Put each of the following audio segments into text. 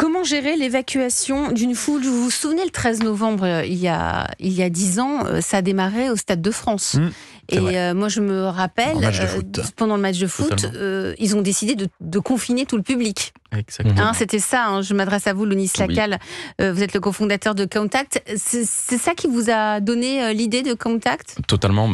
Comment gérer l'évacuation d'une foule? Vous vous souvenez, le 13 novembre, il y a 10 ans, ça a démarré au Stade de France. Et moi, je me rappelle, pendant le match de foot, ils ont décidé de confiner tout le public. Exactement. C'était ça, je m'adresse à vous, Lounis Lacal, vous êtes le cofondateur de Contact. C'est ça qui vous a donné l'idée de Contact? Totalement.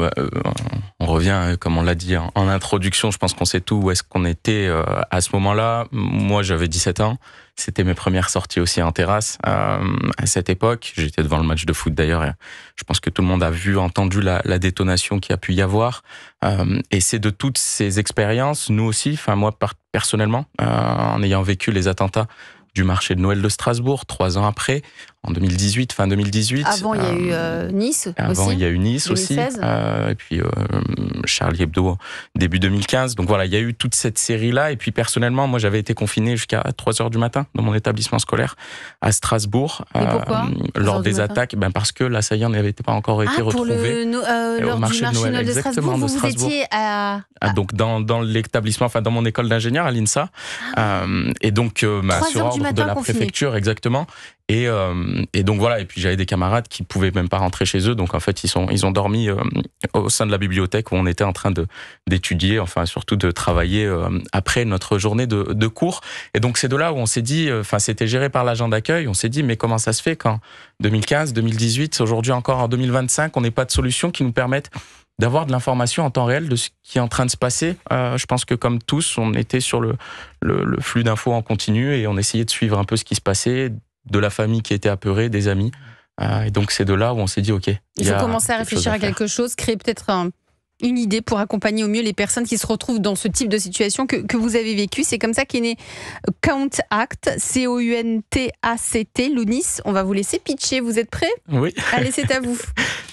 On revient, comme on l'a dit en introduction, je pense qu'on sait tout où est-ce qu'on était à ce moment-là. Moi, j'avais 17 ans. C'était mes premières sorties aussi en terrasse. À cette époque, j'étais devant le match de foot d'ailleurs. Et je pense que tout le monde a entendu la détonation qu'il y a pu y avoir. Et c'est de toutes ces expériences, nous aussi, moi personnellement, en ayant vécu les attentats du marché de Noël de Strasbourg, 3 ans après, en 2018, fin 2018. Avant, il y a eu Nice Avant, il y a eu Nice 2016. Aussi. Et puis Charlie Hebdo, début 2015. Donc voilà, il y a eu toute cette série-là. Et puis personnellement, moi, j'avais été confiné jusqu'à 3h du matin dans mon établissement scolaire à Strasbourg. Et pourquoi lors des attaques, parce que l'assaillant n'avait pas encore été retrouvé. Lors du marché de Noël de Strasbourg, vous étiez à... donc dans l'établissement, dans mon école d'ingénieur à l'INSA. Et donc, sur ordre de la préfecture, exactement. Et donc voilà, et puis j'avais des camarades qui pouvaient même pas rentrer chez eux, donc en fait ils ont dormi au sein de la bibliothèque où on était en train d'étudier, surtout de travailler après notre journée de cours. Et donc c'est de là où on s'est dit, c'était géré par l'agent d'accueil, on s'est dit mais comment ça se fait qu'en 2015, 2018, aujourd'hui encore en 2025, on n'ait pas de solution qui nous permette d'avoir de l'information en temps réel de ce qui est en train de se passer. Je pense que comme tous, on était sur le flux d'infos en continu et on essayait de suivre un peu ce qui se passait, de la famille qui était apeurée, des amis. Et donc c'est de là où on s'est dit, OK. Il faut commencer à réfléchir à quelque chose, créer peut-être une idée pour accompagner au mieux les personnes qui se retrouvent dans ce type de situation que vous avez vécu. C'est comme ça qu'est né Contact, C-O-U-N-T-A-C-T, Lounis. On va vous laisser pitcher, vous êtes prêts? Oui. Allez, c'est à vous.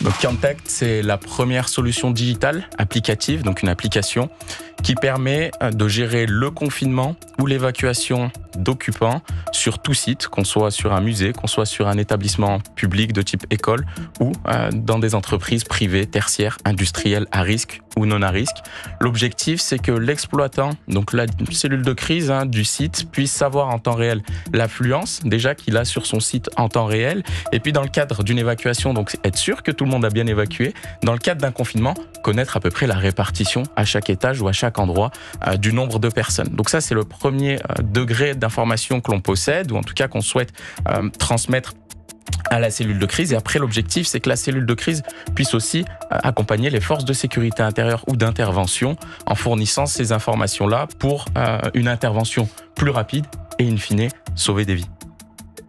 Donc Contact, c'est la première solution digitale applicative, donc une application qui permet de gérer le confinement ou l'évacuation d'occupants sur tout site, qu'on soit sur un musée, qu'on soit sur un établissement public de type école ou dans des entreprises privées, tertiaires, industrielles à risque ou non à risque. L'objectif, c'est que l'exploitant, donc la cellule de crise du site, puisse savoir en temps réel l'affluence déjà qu'il a sur son site en temps réel. Et puis dans le cadre d'une évacuation, donc être sûr que tout le monde a bien évacué. Dans le cadre d'un confinement, connaître à peu près la répartition à chaque étage ou à chaque endroit du nombre de personnes. Donc ça, c'est le premier degré d'information que l'on possède, ou en tout cas qu'on souhaite transmettre à la cellule de crise. Et après, l'objectif, c'est que la cellule de crise puisse aussi accompagner les forces de sécurité intérieure ou d'intervention en fournissant ces informations-là pour une intervention plus rapide et, in fine, sauver des vies.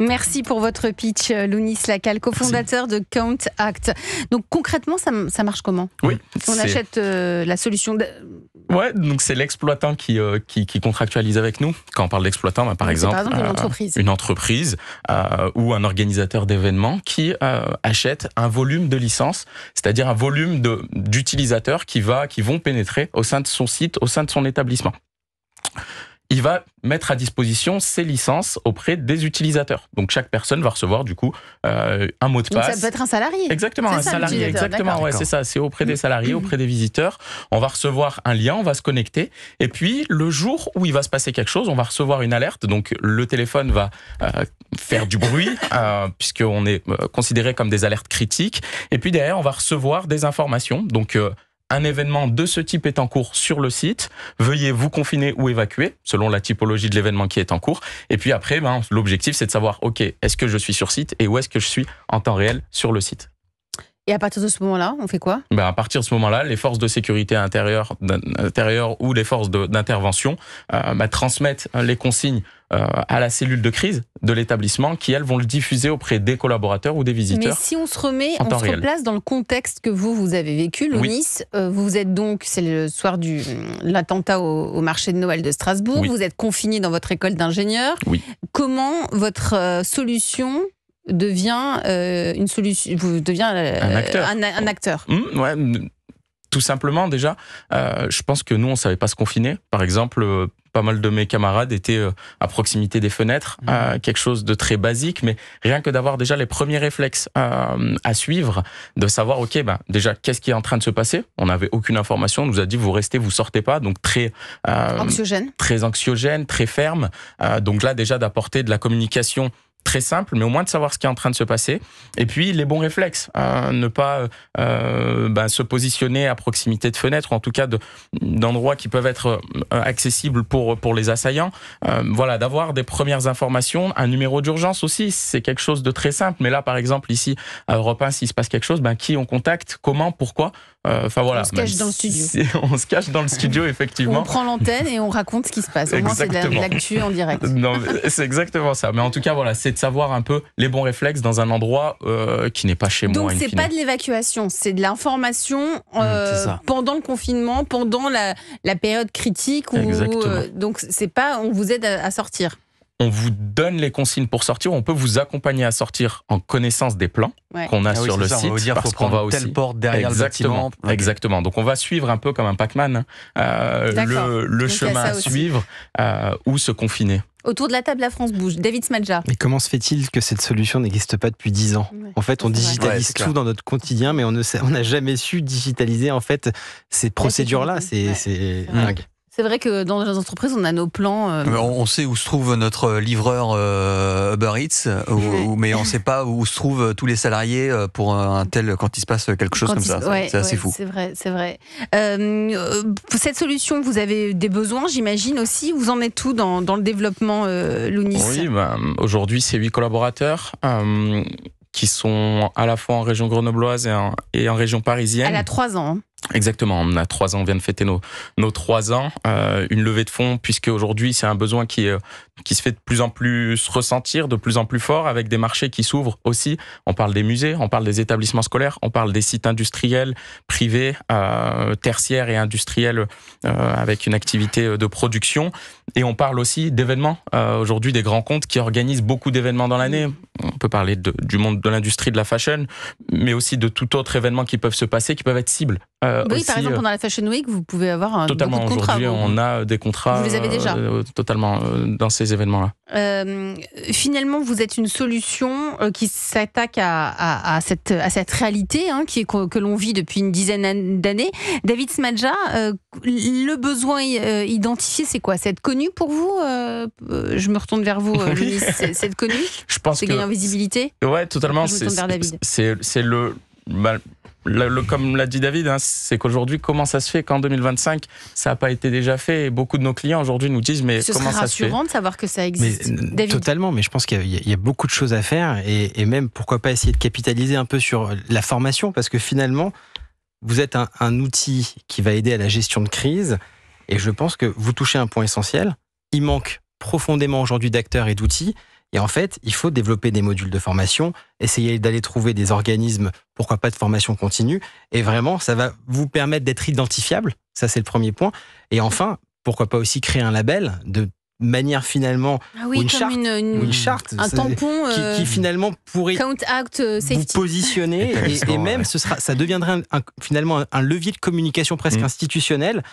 Merci pour votre pitch, Lounis Lacal, cofondateur de Contact. Donc concrètement, ça marche comment? Oui, on achète la solution. Ouais, donc c'est l'exploitant qui contractualise avec nous. Quand on parle d'exploitant, par exemple une entreprise ou un organisateur d'événements qui achète un volume de licences, c'est-à-dire un volume d'utilisateurs qui vont pénétrer au sein de son site, au sein de son établissement. Il va mettre à disposition ses licences auprès des utilisateurs. Donc chaque personne va recevoir du coup un mot de passe. Donc ça peut être un salarié. Exactement, un salarié. Exactement, ouais, c'est ça. C'est auprès des salariés, auprès des visiteurs. On va recevoir un lien, on va se connecter. Et puis le jour où il va se passer quelque chose, on va recevoir une alerte. Donc le téléphone va faire du bruit puisqu'on est considéré comme des alertes critiques. Et puis derrière, on va recevoir des informations. Donc un événement de ce type est en cours sur le site. Veuillez vous confiner ou évacuer, selon la typologie de l'événement qui est en cours. Et puis après, l'objectif, c'est de savoir, OK, est-ce que je suis sur site et où est-ce que je suis en temps réel sur le site. Et à partir de ce moment-là, on fait quoi? À partir de ce moment-là, les forces de sécurité intérieure ou les forces d'intervention transmettent les consignes à la cellule de crise de l'établissement qui, elles, vont le diffuser auprès des collaborateurs ou des visiteurs. Mais si on se replace dans le contexte que vous avez vécu, Lounis, vous êtes donc, c'est le soir de l'attentat au marché de Noël de Strasbourg, vous êtes confiné dans votre école d'ingénieur. Comment votre solution devient une solution, un acteur. Ouais, tout simplement déjà, je pense que nous on savait pas se confiner. Par exemple, pas mal de mes camarades étaient à proximité des fenêtres, quelque chose de très basique, mais rien que d'avoir déjà les premiers réflexes à suivre, de savoir, ok, déjà, qu'est-ce qui est en train de se passer? On n'avait aucune information, on nous a dit, vous restez, vous sortez pas, donc très anxiogène, très ferme. Donc là, déjà, d'apporter de la communication très simple, mais au moins de savoir ce qui est en train de se passer. Et puis, les bons réflexes. Ne pas se positionner à proximité de fenêtres, ou en tout cas d'endroits qui peuvent être accessibles pour les assaillants. Voilà, d'avoir des premières informations. Un numéro d'urgence aussi, c'est quelque chose de très simple. Mais là, par exemple, ici, à Europe 1, s'il se passe quelque chose, qui on contacte, comment, pourquoi? Voilà, on se cache dans le studio. On se cache dans le studio, effectivement. On prend l'antenne et on raconte ce qui se passe. Au moins, c'est de l'actu en direct. Non, c'est exactement ça. Mais en tout cas, voilà, c'est de savoir un peu les bons réflexes dans un endroit qui n'est pas chez moi. Donc, c'est pas de l'évacuation, c'est de l'information pendant le confinement, pendant la période critique. Donc, c'est pas on vous aide à sortir. On vous donne les consignes pour sortir, on peut vous accompagner à sortir en connaissance des plans qu'on a sur le site. On va dire, parce qu'on va aussi telle porte derrière le bâtiment. Exactement. Donc on va suivre un peu comme un Pac-Man le chemin à suivre ou se confiner. Autour de la table, la France bouge. David Smadja. Mais comment se fait-il que cette solution n'existe pas depuis 10 ans ? En fait, on digitalise tout dans notre quotidien, mais on n'a jamais su digitaliser en fait ces procédures-là. C'est dingue. C'est vrai que dans les entreprises, on a nos plans. On sait où se trouve notre livreur Uber Eats, mais on ne sait pas où se trouvent tous les salariés pour un tel quand il se passe quelque chose comme ça. C'est assez fou. C'est vrai. Cette solution, vous avez des besoins, j'imagine aussi. Vous en êtes où dans le développement, Lounis ? Oui, aujourd'hui, c'est 8 collaborateurs. Qui sont à la fois en région grenobloise et en région parisienne. Elle a 3 ans. Exactement, on a 3 ans, on vient de fêter nos 3 ans. Une levée de fonds, puisque aujourd'hui c'est un besoin qui se fait de plus en plus ressentir, de plus en plus fort, avec des marchés qui s'ouvrent aussi. On parle des musées, on parle des établissements scolaires, on parle des sites industriels, privés, tertiaires et industriels, avec une activité de production. Et on parle aussi d'événements. Aujourd'hui, des grands comptes qui organisent beaucoup d'événements dans l'année. On peut parler du monde de l'industrie de la fashion, mais aussi de tout autre événement qui peuvent se passer, qui peuvent être cibles. Oui, aussi, par exemple, pendant la Fashion Week, vous pouvez avoir totalement, beaucoup de contrats. Aujourd'hui, on a des contrats. Vous les avez déjà totalement dans ces événements-là. Finalement, vous êtes une solution qui s'attaque à cette réalité que l'on vit depuis une dizaine d'années. David Smadja, le besoin identifié, c'est quoi ? C'est être connu pour vous ? Je me retourne vers vous, Lounis. C'est être connu ? Je pense c'est gagner en visibilité ? Ouais, totalement. Je me tourne vers David. C'est comme l'a dit David, c'est qu'aujourd'hui, comment ça se fait qu'en 2025, ça n'a pas été déjà fait ? Et beaucoup de nos clients aujourd'hui nous disent, mais comment ça se fait ? C'est rassurant de savoir que ça existe. David. Totalement, mais je pense qu'il y a beaucoup de choses à faire et même, pourquoi pas essayer de capitaliser un peu sur la formation, parce que finalement, vous êtes un outil qui va aider à la gestion de crise et je pense que vous touchez un point essentiel. Il manque profondément aujourd'hui d'acteurs et d'outils. Et en fait, il faut développer des modules de formation, essayer d'aller trouver des organismes, pourquoi pas de formation continue. Et vraiment, ça va vous permettre d'être identifiable. Ça, c'est le premier point. Et enfin, pourquoi pas aussi créer un label de manière finalement une charte, un tampon qui finalement pourrait vous positionner et même ça deviendrait finalement un levier de communication presque institutionnel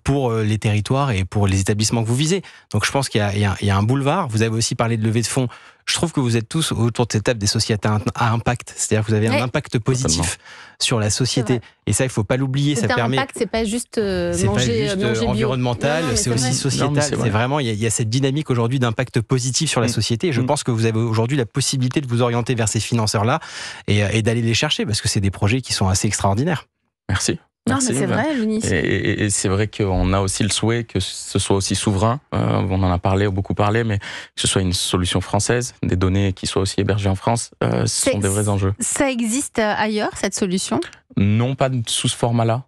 pour les territoires et pour les établissements que vous visez. Donc je pense qu'il y a un boulevard. Vous avez aussi parlé de levée de fonds. Je trouve que vous êtes tous autour de cette table des sociétés à impact. C'est-à-dire que vous avez un impact positif sur la société. Et ça, il ne faut pas l'oublier. Ça permet. Impact, c'est pas juste manger environnemental, c'est aussi sociétal. C'est vraiment, il y a cette dynamique aujourd'hui d'impact positif sur la société. Et je pense que vous avez aujourd'hui la possibilité de vous orienter vers ces financeurs-là et d'aller les chercher parce que c'est des projets qui sont assez extraordinaires. Merci. Non, mais c'est vrai, Lounis. Et c'est vrai qu'on a aussi le souhait que ce soit aussi souverain. On en a beaucoup parlé, mais que ce soit une solution française, des données qui soient aussi hébergées en France, ce sont des vrais enjeux. Ça existe ailleurs, cette solution ? Non, pas sous ce format-là.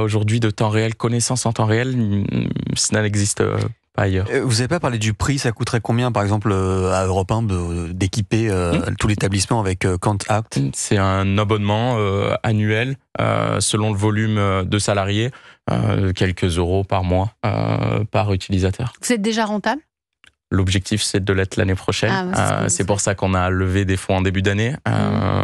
Aujourd'hui, de temps réel, connaissance en temps réel, ça n'existe pas ailleurs. Vous n'avez pas parlé du prix, ça coûterait combien, par exemple, à Europe 1 d'équiper tout l'établissement avec Quant-Act ? C'est un abonnement annuel, selon le volume de salariés, quelques euros par mois, par utilisateur. Vous êtes déjà rentable ? L'objectif, c'est de l'être l'année prochaine. C'est pour ça qu'on a levé des fonds en début d'année.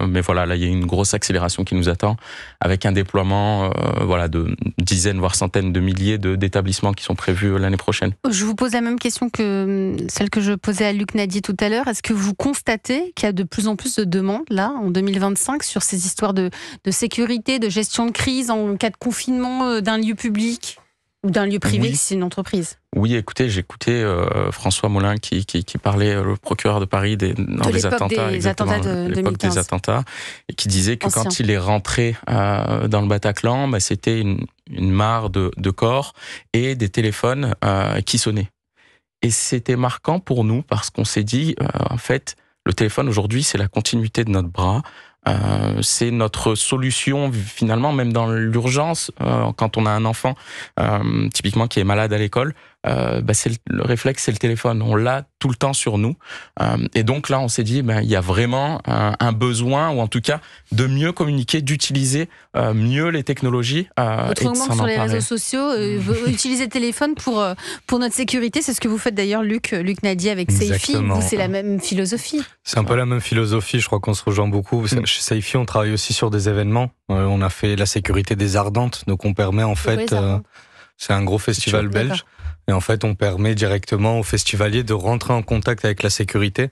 Mais voilà, là, il y a une grosse accélération qui nous attend avec un déploiement de dizaines, voire centaines de milliers d'établissements qui sont prévus l'année prochaine. Je vous pose la même question que celle que je posais à Luc Nadi tout à l'heure. Est-ce que vous constatez qu'il y a de plus en plus de demandes, là, en 2025, sur ces histoires de sécurité, de gestion de crise en cas de confinement d'un lieu public ou d'un lieu privé, si c'est une entreprise? Oui, écoutez, j'ai écouté François Molin qui parlait, le procureur de Paris, dans les attentats, de l'époque des attentats, et qui disait que quand il est rentré dans le Bataclan, c'était une mare de corps et des téléphones qui sonnaient. Et c'était marquant pour nous parce qu'on s'est dit, en fait, le téléphone aujourd'hui, c'est la continuité de notre bras. C'est notre solution finalement, même dans l'urgence, quand on a un enfant typiquement qui est malade à l'école, le réflexe, c'est le téléphone. On l'a tout le temps sur nous. Et donc là, on s'est dit, il y a vraiment un besoin, ou en tout cas, de mieux communiquer, d'utiliser mieux les technologies. Autrement que sur les réseaux sociaux, utiliser le téléphone pour notre sécurité. C'est ce que vous faites d'ailleurs, Luc Nadi, avec Seifi. Vous, c'est la même philosophie. C'est un peu la même philosophie. Je crois qu'on se rejoint beaucoup. Chez Seifi, on travaille aussi sur des événements. On a fait la sécurité des Ardentes. Donc, on permet en fait... c'est un gros festival belge. Et en fait, on permet directement aux festivaliers de rentrer en contact avec la sécurité.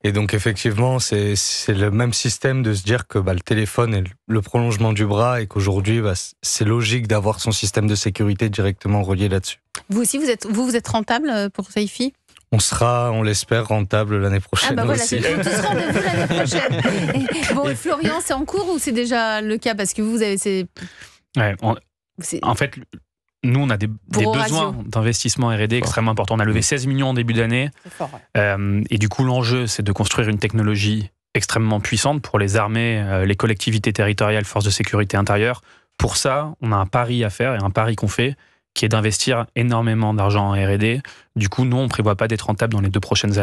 Et donc, effectivement, c'est le même système de se dire que le téléphone est le prolongement du bras et qu'aujourd'hui, c'est logique d'avoir son système de sécurité directement relié là-dessus. Vous aussi, vous êtes rentable pour Seifi ? On sera, on l'espère, rentable l'année prochaine. Voilà, aussi. c'est tous rendez-vous l'année prochaine. Et Florian, c'est en cours ou c'est déjà le cas? Parce que vous avez... En fait... Nous, on a des besoins d'investissement R&D extrêmement importants. On a levé 16 millions en début d'année. Fort, et du coup, l'enjeu, c'est de construire une technologie extrêmement puissante pour les armées, les collectivités territoriales, forces de sécurité intérieure. Pour ça, on a un pari à faire, et un pari qu'on fait, qui est d'investir énormément d'argent en R&D. Du coup, nous, on ne prévoit pas d'être rentable dans les 2 prochaines années.